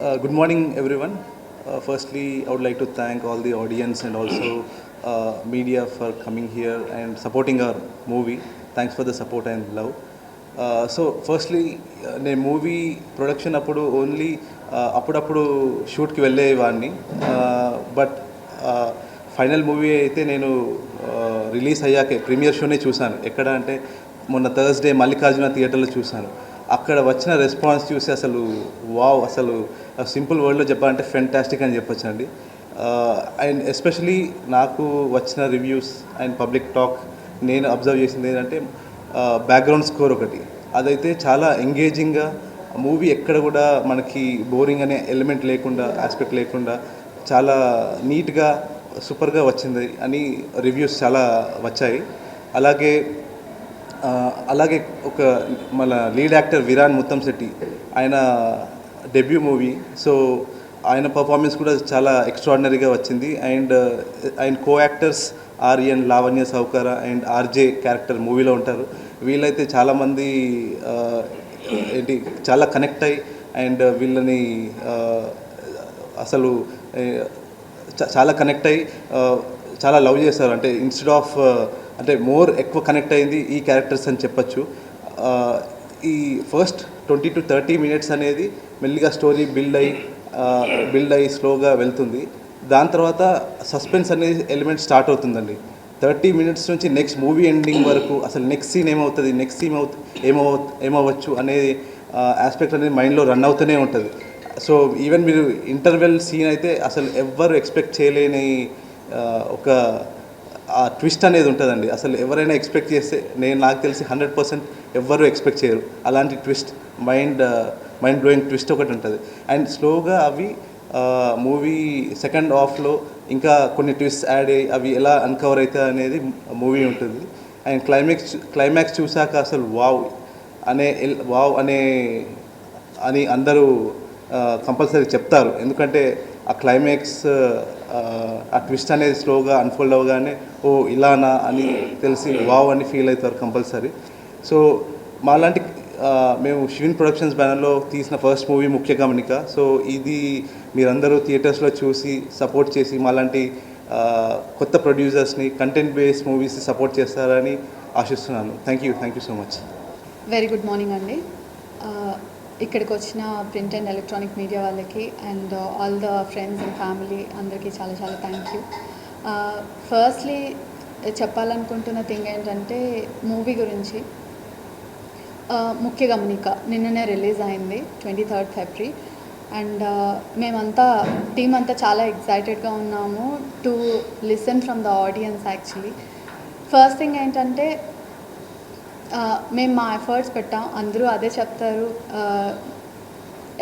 Good morning, everyone. Firstly, I would like to thank all the audience and also media for coming here and supporting our movie. Thanks for the support and love. Firstly నేను movie production అప్పుడు only అప్పుడప్పుడు షూట్కి వెళ్ళేవాడిని. But final movie అయితే నేను release అయ్యాకే premier షోనే చూశాను. ఎక్కడ అంటే మొన్న థర్స్డే మల్లికార్జున థియేటర్లో చూశాను. అక్కడ వచ్చిన రెస్పాన్స్ చూసి అసలు వావ్, అసలు సింపుల్ వర్డ్లో చెప్పాలంటే ఫెంటాస్టిక్ అని చెప్పొచ్చండి. అండ్ ఎస్పెషలీ నాకు వచ్చిన రివ్యూస్ అండ్ పబ్లిక్ టాక్ నేను అబ్జర్వ్ చేసింది ఏంటంటే బ్యాక్గ్రౌండ్ స్కోర్ ఒకటి, అదైతే చాలా ఎంగేజింగ్గా మూవీ ఎక్కడ కూడా మనకి బోరింగ్ అనే ఎలిమెంట్ లేకుండా, ఆస్పెక్ట్ లేకుండా చాలా నీట్గా సూపర్గా వచ్చింది అని రివ్యూస్ చాలా వచ్చాయి. అలాగే అలాగే ఒక మన లీడ్ యాక్టర్ విరాన్ ముత్తంశెట్టి, ఆయన డెబ్యూ మూవీ, సో ఆయన పర్ఫార్మెన్స్ కూడా చాలా ఎక్స్ట్రాడినరీగా వచ్చింది. And co actors Aryan, Lavanya Saukara and RJ character మూవీలో ఉంటారు. వీళ్ళైతే చాలామంది ఏంటి చాలా కనెక్ట్ అయ్యి అండ్ వీళ్ళని అసలు చాలా కనెక్ట్ అయ్యి చాలా లవ్ చేస్తారు. అంటే ఇన్స్టెడ్ ఆఫ్ అంటే మోర్ ఎక్కువ కనెక్ట్ అయింది ఈ క్యారెక్టర్స్ అని చెప్పచ్చు. ఈ ఫస్ట్ 20 to 30 minutes అనేది మెల్లిగా స్టోరీ బిల్డ్ అయ్యి స్లోగా వెళ్తుంది. దాని తర్వాత సస్పెన్స్ అనేది ఎలిమెంట్ స్టార్ట్ అవుతుందండి. 30 minutes నుంచి నెక్స్ట్ మూవీ ఎండింగ్ వరకు అసలు నెక్స్ట్ సీన్ ఏమవుతుంది, నెక్స్ట్ సీన్ ఏమవ్వచ్చు అనే ఆస్పెక్ట్ అనేది మైండ్లో రన్ అవుతూనే ఉంటుంది. సో ఈవెన్ మీరు ఇంటర్వెల్ సీన్ అయితే అసలు ఎవ్వరు ఎక్స్పెక్ట్ చేయలేని ఒక ఆ ట్విస్ట్ అనేది ఉంటుందండి. అసలు ఎవరైనా ఎక్స్పెక్ట్ చేస్తే నాకు తెలిసి 100% ఎవ్వరూ ఎక్స్పెక్ట్ చేయరు. అలాంటి ట్విస్ట్, మైండ్ బ్లోయింగ్ ట్విస్ట్ ఒకటి ఉంటుంది. అండ్ స్లోగా అవి మూవీ సెకండ్ హాఫ్లో ఇంకా కొన్ని ట్విస్ట్ యాడ్ అయ్యి అవి ఎలా అన్కవర్ అవుతాయి అనేది మూవీ ఉంటుంది. అండ్ క్లైమాక్స్ చూశాక అసలు వావ్ అని అందరూ కంపల్సరీ చెప్తారు. ఎందుకంటే ఆ క్లైమాక్స్ ఆ ట్విస్ట్ అనేది స్లోగా అన్ఫోల్డ్ అవ్వగానే ఓ ఇలానా అని తెలిసి వావ్ అని ఫీల్ అవుతారు కంపల్సరీ. సో మాలాంటి మేము షివిన్ ప్రొడక్షన్స్ బ్యానర్లో తీసిన ఫస్ట్ మూవీ ముఖ్య గమనిక. సో ఇది మీరందరూ థియేటర్స్లో చూసి సపోర్ట్ చేసి మాలాంటి కొత్త ప్రొడ్యూసర్స్ని, కంటెంట్ బేస్డ్ మూవీస్ని సపోర్ట్ చేస్తారని ఆశిస్తున్నాను. Thank you so much. Very good morning అండి. ఇక్కడికి వచ్చిన ప్రింట్ అండ్ ఎలక్ట్రానిక్ మీడియా వాళ్ళకి and all the friends and family అందరికీ చాలా చాలా థ్యాంక్ యూ. ఫస్ట్లీ చెప్పాలనుకుంటున్న థింగ్ ఏంటంటే మూవీ గురించి. ముఖ్య గమనిక నిన్ననే రిలీజ్ అయింది 23rd February. అండ్ మేమంతా టీం అంతా చాలా ఎక్సైటెడ్గా ఉన్నాము to listen from the audience. Actually first thing ఏంటంటే మేము మా ఎఫర్ట్స్ పెట్టాం, అందరూ అదే చెప్తారు.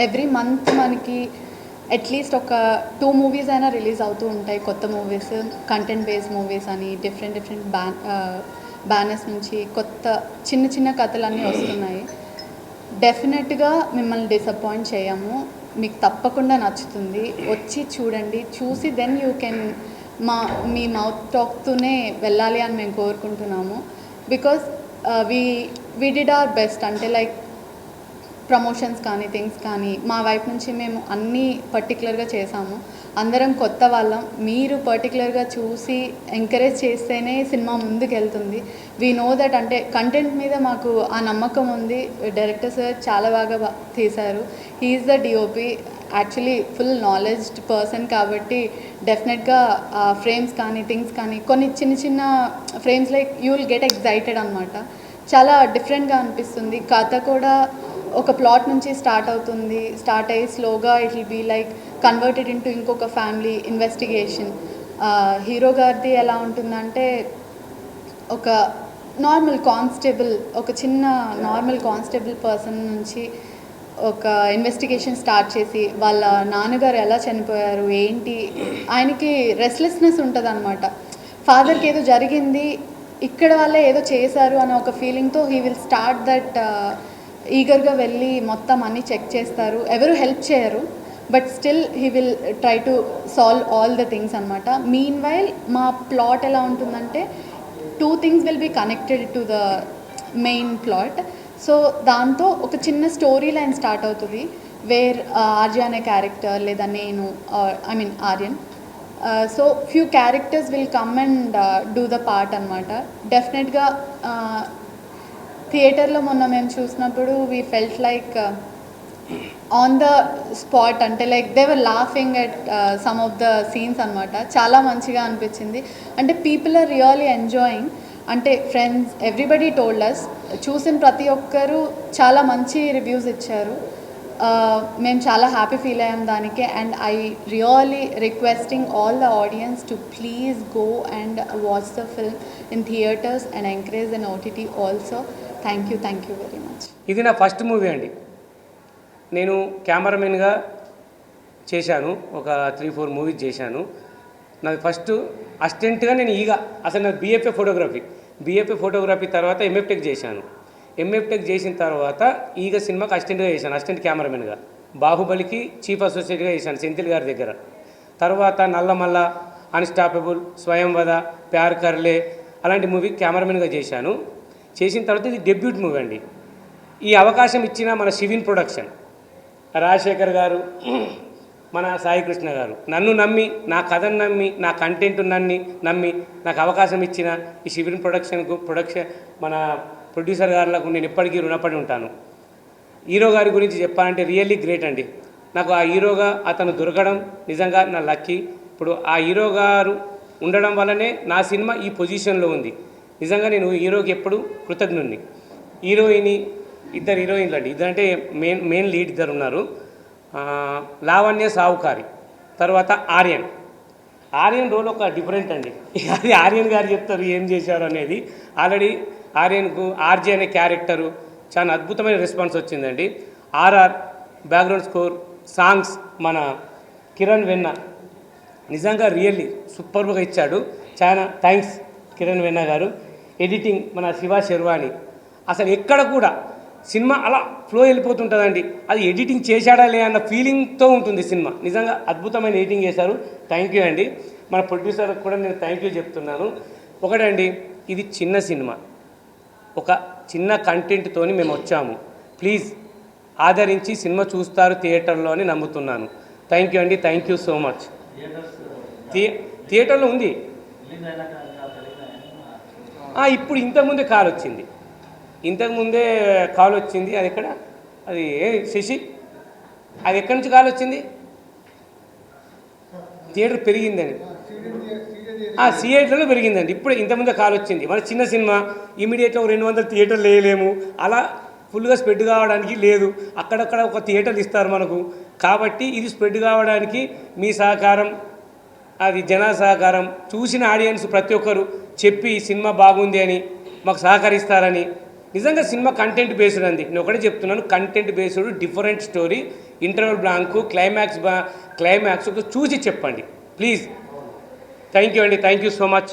ఎవ్రీ మంత్ మనకి అట్లీస్ట్ ఒక 2 movies అయినా రిలీజ్ అవుతూ ఉంటాయి, కొత్త మూవీస్, కంటెంట్ బేస్డ్ మూవీస్ అని డిఫరెంట్ బ్యానర్స్ నుంచి కొత్త చిన్న కథలన్నీ వస్తున్నాయి. డెఫినెట్గా మిమ్మల్ని డిసప్పాయింట్ చేయము, మీకు తప్పకుండా నచ్చుతుంది. వచ్చి చూడండి, చూసి దెన్ యూ కెన్ మీ మౌత్ టాక్తోనే వెళ్ళాలి అని మేము కోరుకుంటున్నాము. Because we did our best, అంటే లైక్ ప్రమోషన్స్ కానీ థింగ్స్ కానీ మా వైపు నుంచి మేము అన్నీ పర్టికులర్గా చేసాము. అందరం కొత్త వాళ్ళం, మీరు పర్టికులర్గా చూసి ఎంకరేజ్ చేస్తేనే సినిమా ముందుకు వెళ్తుంది. వీ నో దట్, అంటే కంటెంట్ మీద మాకు ఆ నమ్మకం ఉంది. డైరెక్టర్ సార్ చాలా బాగా తీశారు. He is the DOP, actually full knowledged person కాబట్టి డెఫినెట్గా ఫ్రేమ్స్ కానీ థింగ్స్ కానీ కొన్ని చిన్న frames like you will get excited అనమాట. చాలా డిఫరెంట్గా అనిపిస్తుంది. కథ కూడా ఒక ప్లాట్ నుంచి స్టార్ట్ అయ్యి స్లోగా it will be like converted into ఇంకొక ఫ్యామిలీ ఇన్వెస్టిగేషన్. హీరో గారిది ఎలా ఉంటుందంటే ఒక నార్మల్ కానిస్టేబుల్, ఒక చిన్న నార్మల్ కానిస్టేబుల్ పర్సన్ నుంచి ఒక ఇన్వెస్టిగేషన్ స్టార్ట్ చేసి వాళ్ళ నాన్నగారు ఎలా చనిపోయారు ఏంటి, ఆయనకి రెస్ట్లెస్నెస్ ఉంటుంది అనమాట. ఫాదర్కి ఏదో జరిగింది, ఇక్కడ వాళ్ళే ఏదో చేశారు అనే ఒక ఫీలింగ్తో హీ విల్ స్టార్ట్ దట్. ఈగర్గా వెళ్ళి మొత్తం అన్నీ చెక్ చేస్తారు, ఎవరు హెల్ప్ చేయరు, but still he will try to solve all the things అనమాట. మీన్ వైల్ మా ప్లాట్ ఎలా ఉంటుందంటే 2 things will be connected to the main plot. So దాంతో ఒక చిన్న స్టోరీ లైన్ స్టార్ట్ అవుతుంది. వేర్ ఆర్య అనే క్యారెక్టర్ లేదా నేను I mean Aryan so few characters will come and do the part అనమాట. డెఫినెట్గా థియేటర్లో మొన్న మేము చూసినప్పుడు we felt like on the spot, అంటే like they were laughing at some of the scenes అనమాట. చాలా మంచిగా అనిపించింది. అంటే పీపుల్ ఆర్ రియల్లీ ఎంజాయింగ్. అంటే ఫ్రెండ్స్ ఎవ్రీబడి టోల్డ్ అస్, చూసిన ప్రతి ఒక్కరు చాలా మంచి రివ్యూస్ ఇచ్చారు. మేము చాలా హ్యాపీ ఫీల్ అయ్యాం దానికి. And I really requesting all the audience to please go and watch the film in theatres and encourage in OTT also. Thank you very much. ఇది నా ఫస్ట్ మూవీ అండి. నేను కెమెరామెన్గా చేశాను, ఒక 3-4 మూవీస్ చేశాను. నాది ఫస్ట్ అసిస్టెంట్గా నేను అసలు నాకు బీఎఫ్ఏ ఫోటోగ్రఫీ తర్వాత ఎంఎఫ్టెక్ చేశాను. ఎంఎఫ్టెక్ చేసిన తర్వాత సినిమాకి అసిస్టెంట్గా చేశాను, అసిస్టెంట్ కెమెరామెన్గా. బాహుబలికి చీఫ్ అసోసియేట్గా చేశాను సెంథిల్ గారి దగ్గర. తర్వాత నల్లమల్ల, అన్స్టాపబుల్, స్వయంవద, ప్యార్ కర్లే అలాంటి మూవీ కెమెరామెన్గా చేశాను. చేసిన తర్వాత ఇది డెబ్యూట్ మూవీ అండి. ఈ అవకాశం ఇచ్చిన మన శివిన్ ప్రొడక్షన్, రాజశేఖర్ గారు, మన సాయికృష్ణ గారు నన్ను నమ్మి, నా కథను నమ్మి, నా కంటెంట్ నమ్మి నాకు అవకాశం ఇచ్చిన ఈ శివిన్ ప్రొడక్షన్ మన ప్రొడ్యూసర్ గారులకు నేను ఎప్పటికీ రుణపడి ఉంటాను. హీరో గారి గురించి చెప్పాలంటే రియల్లీ గ్రేట్ అండి. నాకు ఆ హీరోగా అతను దొరకడం నిజంగా నా లక్కీ. ఇప్పుడు ఆ హీరో గారు ఉండడం వల్లనే నా సినిమా ఈ పొజిషన్లో ఉంది. నిజంగా నేను హీరోకి ఎప్పుడు కృతజ్ఞుడిని. ఇద్దరు హీరోయిన్లు అండి, ఇద్దరంటే మెయిన్ లీడ్ ఇద్దరు ఉన్నారు. లావణ్య సావుకారి, తర్వాత ఆర్యన్ రోల్ ఒక డిఫరెంట్ అండి. అది ఆర్యన్ గారు చెప్తారు ఏం చేశారు అనేది. ఆల్రెడీ ఆర్యన్కు ఆర్జే అనే క్యారెక్టరు చాలా అద్భుతమైన రెస్పాన్స్ వచ్చిందండి. ఆర్ఆర్ బ్యాక్గ్రౌండ్ స్కోర్, సాంగ్స్ మన కిరణ్ వెన్న నిజంగా రియల్లీ సూపర్గా ఇచ్చాడు. చాలా థ్యాంక్స్ కిరణ్ వెన్న గారు. ఎడిటింగ్ మన శివ శర్వాణి. అసలు ఎక్కడ కూడా సినిమా అలా ఫ్లో వెళ్ళిపోతుంటుందండి. అది ఎడిటింగ్ చేశాడా లే అన్న ఫీలింగ్తో ఉంటుంది సినిమా. నిజంగా అద్భుతమైన ఎడిటింగ్ చేశారు. థ్యాంక్ యూ అండి. మన ప్రొడ్యూసర్కి కూడా నేను థ్యాంక్ యూ చెప్తున్నాను. ఒకటండి, ఇది చిన్న సినిమా, ఒక చిన్న కంటెంట్తోని మేము వచ్చాము. ప్లీజ్ ఆదరించి సినిమా చూస్తారు థియేటర్లో అని నమ్ముతున్నాను. థ్యాంక్ యూ అండి. Thank you so much. థియేటర్లో ఉంది. ఇప్పుడు ఇంతకుముందే కాల్ వచ్చింది. అది ఎక్కడ, అది శశి, అది ఎక్కడి నుంచి కాల్ వచ్చింది? థియేటర్ పెరిగిందని, సిఐటీలో పెరిగిందండి. ఇప్పుడు ఇంతకుముందే కాల్ వచ్చింది. మన చిన్న సినిమా ఇమీడియట్గా 200 థియేటర్లు వేయలేము, అలా ఫుల్గా స్ప్రెడ్ కావడానికి లేదు. అక్కడక్కడ ఒక థియేటర్లు ఇస్తారు మనకు. కాబట్టి ఇది స్ప్రెడ్ కావడానికి మీ సహకారం, అది జన సహకారం, చూసిన ఆడియన్స్ ప్రతి ఒక్కరు చెప్పి సినిమా బాగుంది అని మాకు సహకరిస్తారని. నిజంగా సినిమా కంటెంట్ బేస్డ్ అంది. నేను ఒకటే చెప్తున్నాను, content based different story, interval blank, climax చూసి చెప్పండి ప్లీజ్. థ్యాంక్ యూ అండి. Thank you so much.